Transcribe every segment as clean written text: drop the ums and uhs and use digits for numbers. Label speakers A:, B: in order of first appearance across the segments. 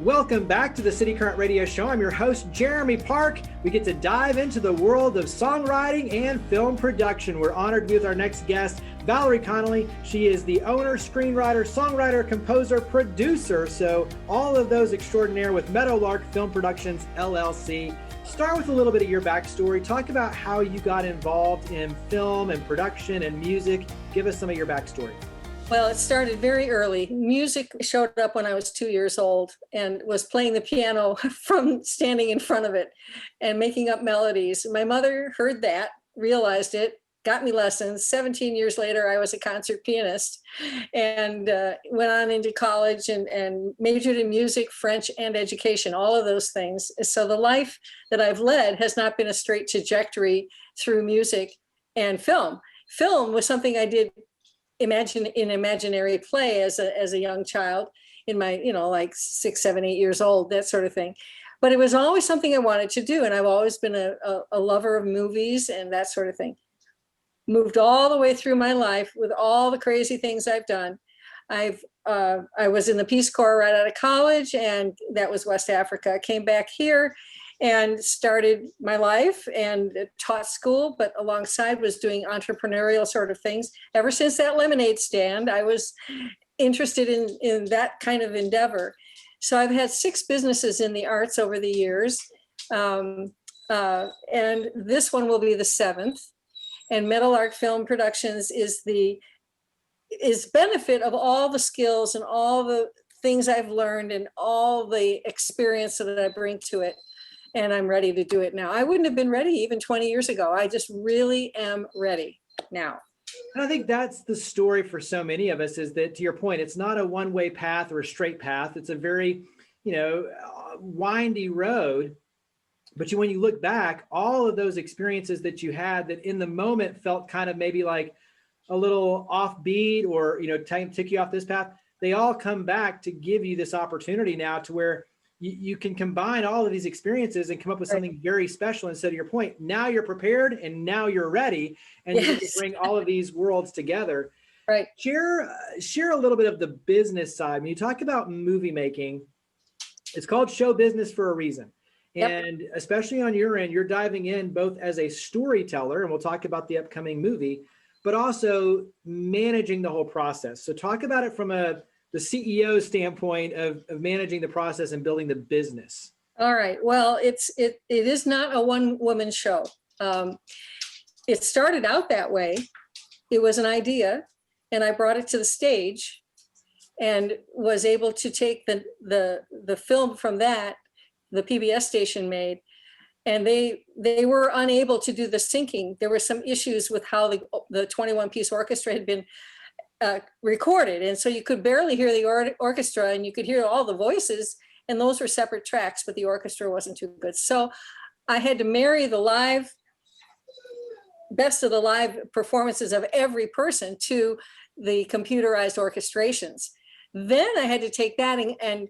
A: Welcome back to the City Current Radio Show. I'm your host, Jeremy Park. We get to dive into the world of songwriting and film production. We're honored to be with our next guest, Valerie Connelly. She is the owner, screenwriter, songwriter, composer, producer. So all of those extraordinaire with Meadowlark Film Productions LLC. Start with a little bit of your backstory. Talk about how you got involved in film and production and music. Give us some of your backstory.
B: Well, it started very early. Music showed up when I was 2 years old and was playing the piano from standing in front of it and making up melodies. My mother heard that, realized it, got me lessons. 17 years later, I was a concert pianist and went on into college and majored in music, French, and education, all of those things. So the life that I've led has not been a straight trajectory through music and film. Film was something I did imaginary play as a young child in my, like 6, 7, 8 years old, that sort of thing. But it was always something I wanted to do. And I've always been a lover of movies and that sort of thing. Moved all the way through my life with all the crazy things I've done. I was in the Peace Corps right out of college, and that was West Africa. I came back here and started my life and taught school, but alongside was doing entrepreneurial sort of things. Ever since that lemonade stand, I was interested in that kind of endeavor. So I've had 6 businesses in the arts over the years, and this one will be the 7th. And Meadowlark Film Productions is benefit of all the skills and all the things I've learned and all the experience that I bring to it. And I'm ready to do it now. I wouldn't have been ready even 20 years ago. I just really am ready now.
A: And I think that's the story for so many of us, is that, to your point, it's not a one-way path or a straight path. It's a very, windy road. But when you look back, all of those experiences that you had that in the moment felt kind of maybe like a little offbeat or, take you off this path, they all come back to give you this opportunity now to where you can combine all of these experiences and come up with something very special. And so, to your point, now you're prepared and now you're ready, and you can bring all of these worlds together.
B: Right.
A: Share a little bit of the business side. When you talk about movie making, it's called show business for a reason. And especially on your end, you're diving in both as a storyteller, and we'll talk about the upcoming movie, but also managing the whole process. So talk about it from the CEO standpoint of managing the process and building the business.
B: All right. Well, it is not a one-woman show. It started out that way. It was an idea, and I brought it to the stage and was able to take the film from that, the PBS station made, and they were unable to do the syncing. There were some issues with how the 21-piece orchestra had been recorded. And so you could barely hear the orchestra, and you could hear all the voices, and those were separate tracks, but the orchestra wasn't too good. So I had to marry the best of the live performances of every person to the computerized orchestrations. Then I had to take that and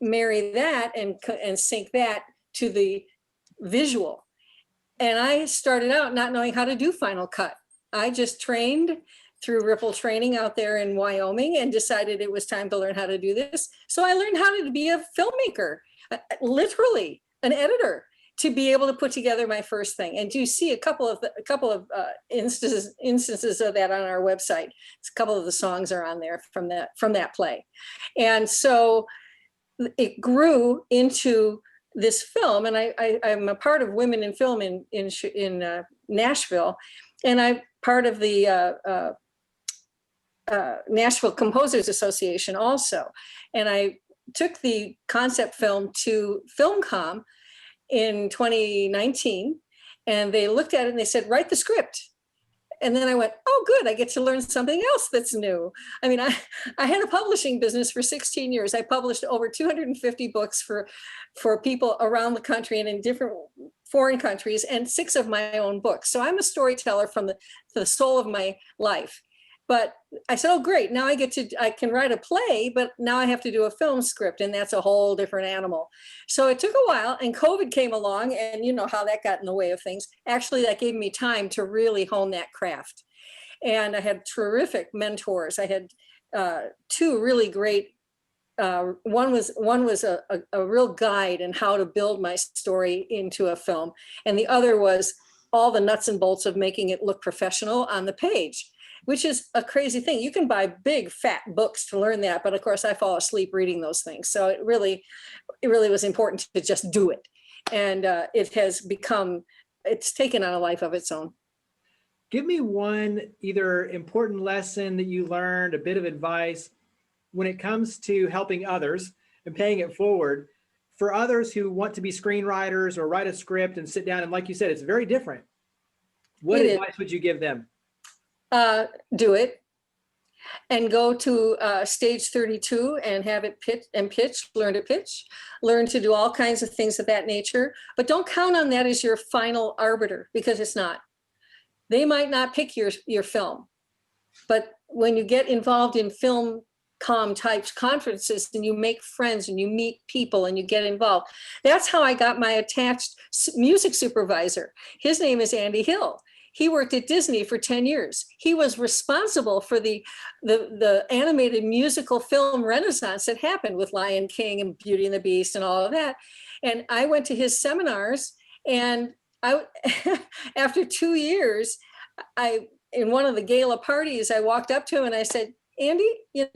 B: marry that and sync that to the visual. And I started out not knowing how to do Final Cut. I just trained through Ripple training out there in Wyoming and decided it was time to learn how to do this. So I learned how to be a filmmaker, literally an editor, to be able to put together my first thing. And you see a couple of instances of that on our website. A couple of the songs are on there from that play. And so it grew into this film, and I'm a part of Women in Film in Nashville, and I'm part of the Nashville Composers Association also. And I took the concept film to FilmCom in 2019, and they looked at it and they said, write the script. And then I went, oh, good, I get to learn something else that's new. I mean, I had a publishing business for 16 years. I published over 250 books for people around the country and in different foreign countries, and 6 of my own books. So I'm a storyteller from the soul of my life. But I said, oh, great, now I can write a play, but now I have to do a film script, and that's a whole different animal. So it took a while, and COVID came along, and you know how that got in the way of things. Actually, that gave me time to really hone that craft. And I had terrific mentors. I had 2 really great one was a real guide in how to build my story into a film, and the other was all the nuts and bolts of making it look professional on the page, which is a crazy thing. You can buy big fat books to learn that, but of course I fall asleep reading those things. So it really was important to just do it, and it's taken on a life of its own.
A: Give me one either important lesson that you learned, a bit of advice when it comes to helping others and paying it forward for others who want to be screenwriters or write a script and sit down. And like you said, it's very different. What advice would you give them?
B: Do it and go to stage 32 and have it pitch, learn to pitch, learn to do all kinds of things of that nature. But don't count on that as your final arbiter, because it's not. They might not pick your film, but when you get involved in film types conferences and you make friends and you meet people and you get involved. That's how I got my attached music supervisor. His name is Andy Hill. He worked at Disney for 10 years. He was responsible for the animated musical film renaissance that happened with Lion King and Beauty and the Beast and all of that. And I went to his seminars, and after 2 years, in one of the gala parties, I walked up to him and I said, Andy, I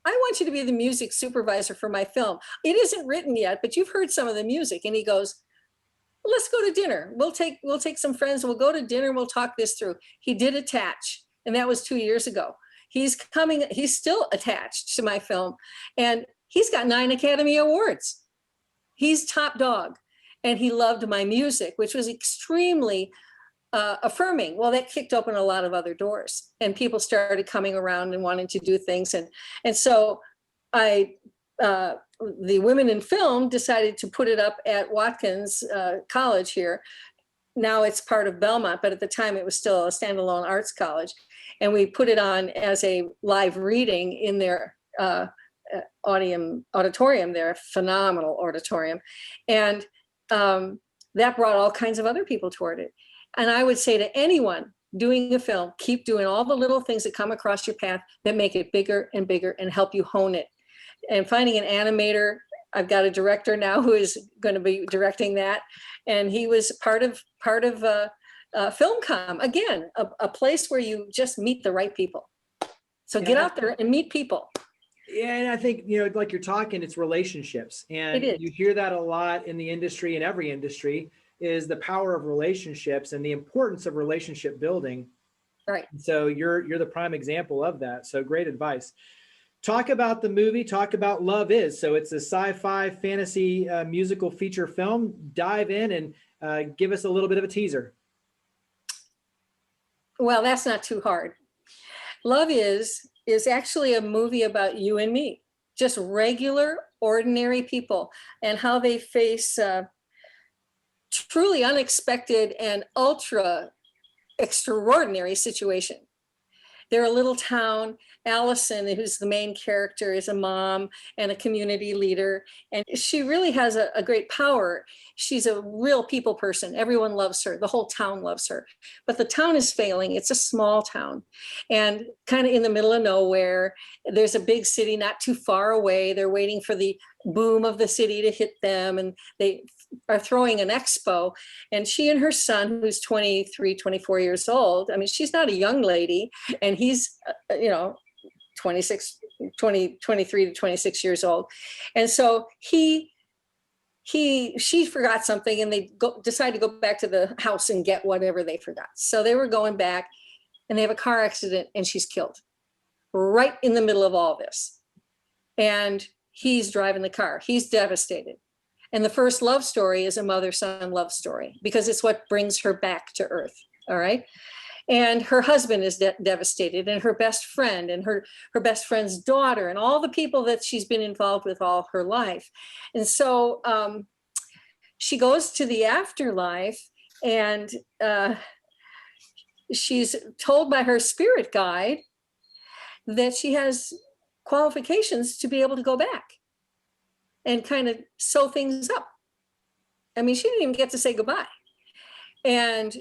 B: want you to be the music supervisor for my film. It isn't written yet, but you've heard some of the music. And he goes, let's go to dinner. We'll take some friends. We'll go to dinner. We'll talk this through. He did attach, and that was 2 years ago. He's still attached to my film, and he's got 9 Academy Awards. He's top dog, and he loved my music, which was extremely affirming. Well, that kicked open a lot of other doors, and people started coming around and wanting to do things. And so the Women in Film decided to put it up at Watkins College here. Now it's part of Belmont, but at the time it was still a standalone arts college. And we put it on as a live reading in their auditorium, their phenomenal auditorium. And that brought all kinds of other people toward it. And I would say to anyone doing a film, keep doing all the little things that come across your path that make it bigger and bigger and help you hone it. And finding an animator, I've got a director now who is going to be directing that. And he was part of FilmCom. Again, a place where you just meet the right people. So get out there and meet people.
A: Yeah, and I think, like you're talking, it's relationships. And you hear that a lot in the industry, in every industry, is the power of relationships and the importance of relationship building.
B: Right.
A: So you're the prime example of that. So great advice. Talk about the movie, talk about Love Is. So it's a sci-fi fantasy musical feature film. Dive in and give us a little bit of a teaser.
B: Well, that's not too hard. Love Is actually a movie about you and me, just regular, ordinary people, and how they face truly unexpected and ultra extraordinary situation. They're a little town. Allison, who's the main character, is a mom and a community leader, and she really has a great power. She's a real people person. Everyone loves her. The whole town loves her. But the town is failing. It's a small town and kind of in the middle of nowhere. There's a big city not too far away. They're waiting for the boom of the city to hit them, and they are throwing an expo. And she and her son, who's 23, 24 years old, I mean, she's not a young lady, and he's, 23 to 26 years old. And so she forgot something, and they decide to go back to the house and get whatever they forgot. So they were going back, and they have a car accident, and she's killed right in the middle of all this. And he's driving the car. He's devastated. And the first love story is a mother-son love story, because it's what brings her back to Earth. All right. And her husband is devastated, and her best friend, and her best friend's daughter, and all the people that she's been involved with all her life. And so she goes to the afterlife, and she's told by her spirit guide that she has qualifications to be able to go back and kind of sew things up. I mean, she didn't even get to say goodbye. And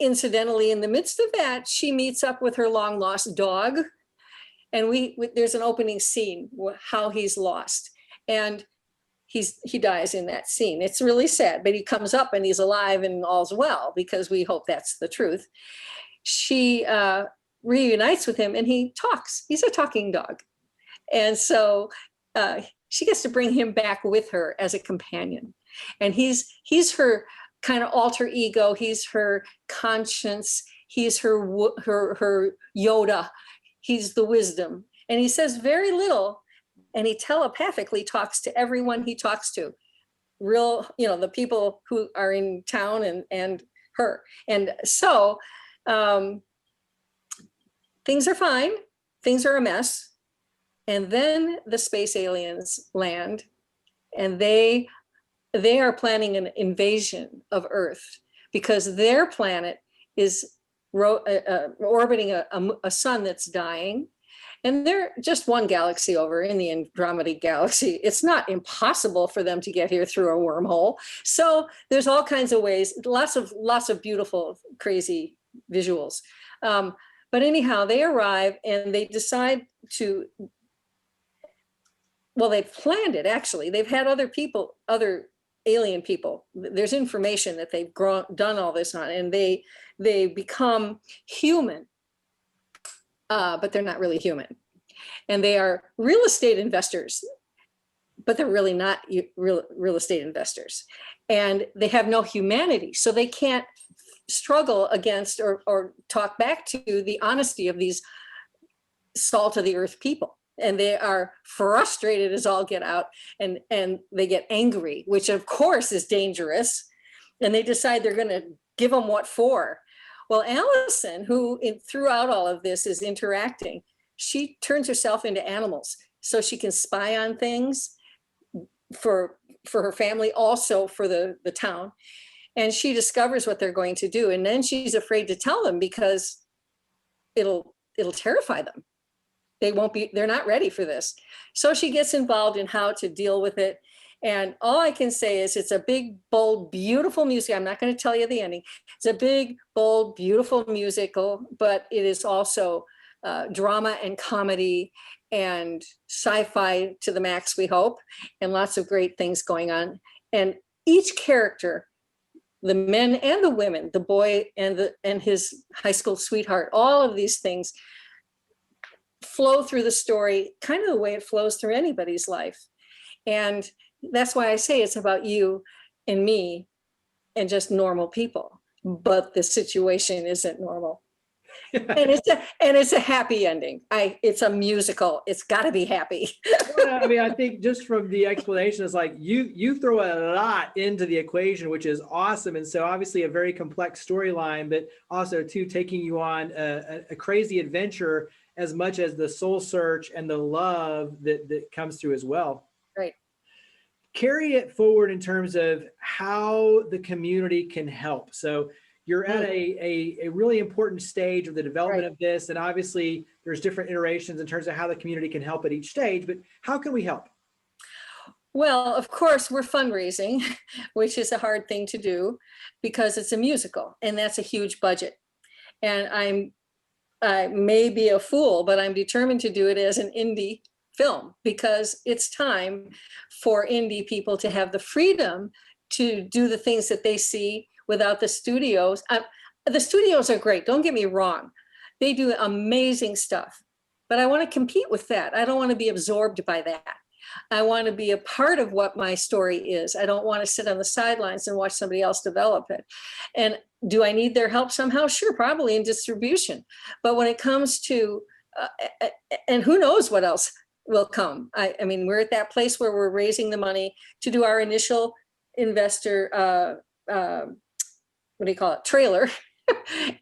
B: incidentally, in the midst of that, she meets up with her long lost dog, And there's an opening scene, how he's lost. And he dies in that scene. It's really sad, but he comes up and he's alive and all's well, because we hope that's the truth. She reunites with him and he talks. He's a talking dog. And so she gets to bring him back with her as a companion. And he's her kind of alter ego. He's her conscience. He's her Yoda. He's the wisdom. And he says very little, and he telepathically talks to everyone he talks to. Real, the people who are in town and her. And so things are fine. Things are a mess. And then the space aliens land, and they are planning an invasion of Earth, because their planet is orbiting a sun that's dying. And they're just one galaxy over in the Andromeda galaxy. It's not impossible for them to get here through a wormhole. So there's all kinds of ways, lots of beautiful, crazy visuals. But anyhow, they arrive and they decide to, well, they've planned it, actually. They've had other alien people. There's information that they've done all this on, and they become human. But they're not really human. And they are real estate investors, but they're really not real estate investors. And they have no humanity, so they can't struggle against or talk back to the honesty of these salt of the earth people. And they are frustrated as all get out, and they get angry, which of course is dangerous. And they decide they're going to give them what for. Well, Allison, who throughout all of this is interacting, she turns herself into animals so she can spy on things for her family, also for the town. And she discovers what they're going to do. And then she's afraid to tell them, because it'll terrify them. They're not ready for this. So she gets involved in how to deal with it. And all I can say is it's a big, bold, beautiful music. I'm not going to tell you the ending. It's a big, bold, beautiful musical, but it is also drama and comedy and sci-fi to the max, we hope, and lots of great things going on. And each character, the men and the women, the boy and his high school sweetheart, all of these things flow through the story kind of the way it flows through anybody's life. And that's why I say it's about you and me and just normal people, but the situation isn't normal. And it's a happy ending. It's a musical. It's got to be happy.
A: Well, I mean, I think just from the explanation, it's like you throw a lot into the equation, which is awesome. And so obviously a very complex storyline, but also too taking you on a crazy adventure, as much as the soul search and the love that comes through as well.
B: Right.
A: Carry it forward in terms of how the community can help. So you're at a really important stage of the development of this. And obviously there's different iterations in terms of how the community can help at each stage, but how can we help?
B: Well, of course, we're fundraising, which is a hard thing to do because it's a musical and that's a huge budget. And I may be a fool, but I'm determined to do it as an indie film, because it's time for indie people to have the freedom to do the things that they see without the studios. The studios are great, don't get me wrong. They do amazing stuff, but I want to compete with that. I don't want to be absorbed by that. I want to be a part of what my story is. I don't want to sit on the sidelines and watch somebody else develop it. And do I need their help somehow? Sure, probably in distribution. But when it comes to, and who knows what else will come. I mean, we're at that place where we're raising the money to do our initial investor, trailer,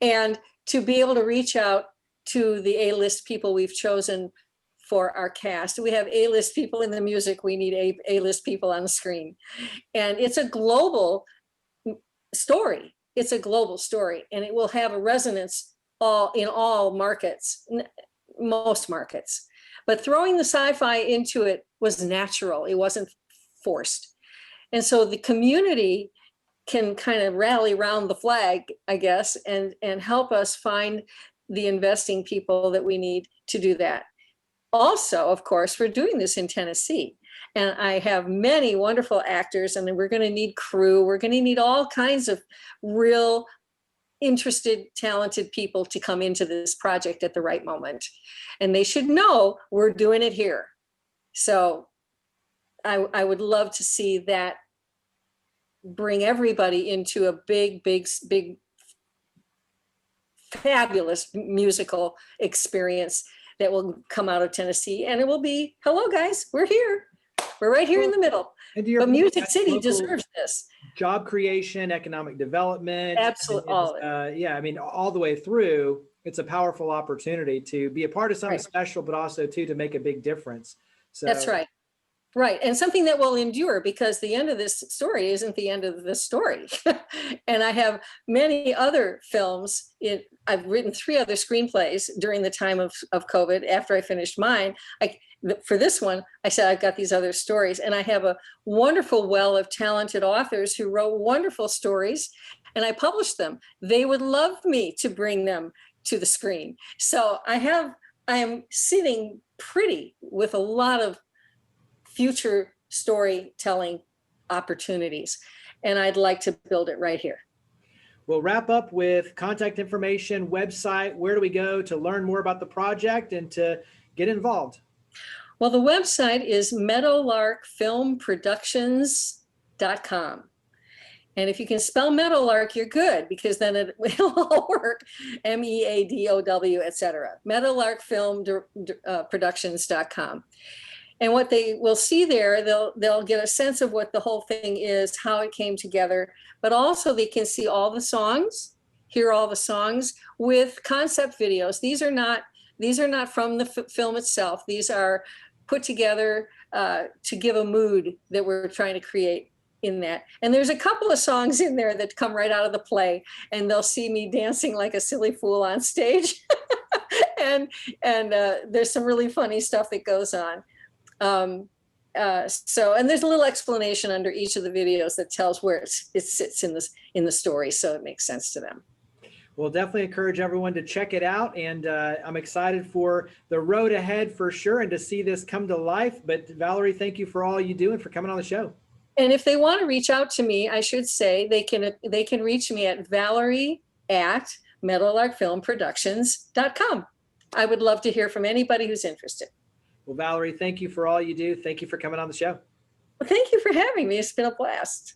B: and to be able to reach out to the A-list people we've chosen for our cast. We have A-list people in the music. We need A-list people on the screen. And it's a global story. It's a global story, and it will have a resonance in all markets, most markets. But throwing the sci-fi into it was natural. It wasn't forced. And so the community can kind of rally around the flag, I guess, and help us find the investing people that we need to do that. also, of course, we're doing this in Tennessee. And I have many wonderful actors, and we're going to need crew. We're going to need all kinds of real interested, talented people to come into this project at the right moment. And they should know we're doing it here. So I would love to see that bring everybody into a big, fabulous musical experience that will come out of Tennessee. And it will be, hello guys, we're here. We're right here in the middle. But Music City deserves this.
A: Job creation, economic development.
B: Absolutely.
A: Yeah, I mean, all the way through, it's a powerful opportunity to be a part of something special, but also too, to make a big difference. So
B: that's right. Right. And something that will endure, because the end of this story isn't the end of the story. And I have many other films. I've written 3 other screenplays during the time of COVID. After I finished mine, for this one, I said, I've got these other stories. And I have a wonderful well of talented authors who wrote wonderful stories, and I published them. They would love me to bring them to the screen. So I am sitting pretty with a lot of future storytelling opportunities, and I'd like to build it right here.
A: We'll wrap up with contact information, website. Where do we go to learn more about the project and to get involved?
B: Well, the website is meadowlarkfilmproductions.com. And if you can spell Meadowlark, you're good, because then it'll all work. MEADOW, etc. Meadowlarkfilmproductions.com. And what they will see there, they'll get a sense of what the whole thing is, how it came together, but also they can see all the songs, hear all the songs with concept videos. These are not from the film itself. These are put together to give a mood that we're trying to create in that. And there's a couple of songs in there that come right out of the play, and they'll see me dancing like a silly fool on stage. and there's some really funny stuff that goes on. And there's a little explanation under each of the videos that tells where it sits in the story, so it makes sense to them.
A: We'll definitely encourage everyone to check it out, and I'm excited for the road ahead for sure, and to see this come to life. But Valerie, thank you for all you do and for coming on the show.
B: And if they want to reach out to me, I should say they can reach me at Valerie@meadowlarkfilmproductions.com. I would love to hear from anybody who's interested.
A: Well, Valerie, thank you for all you do. Thank you for coming on the show.
B: Well, thank you for having me. It's been a blast.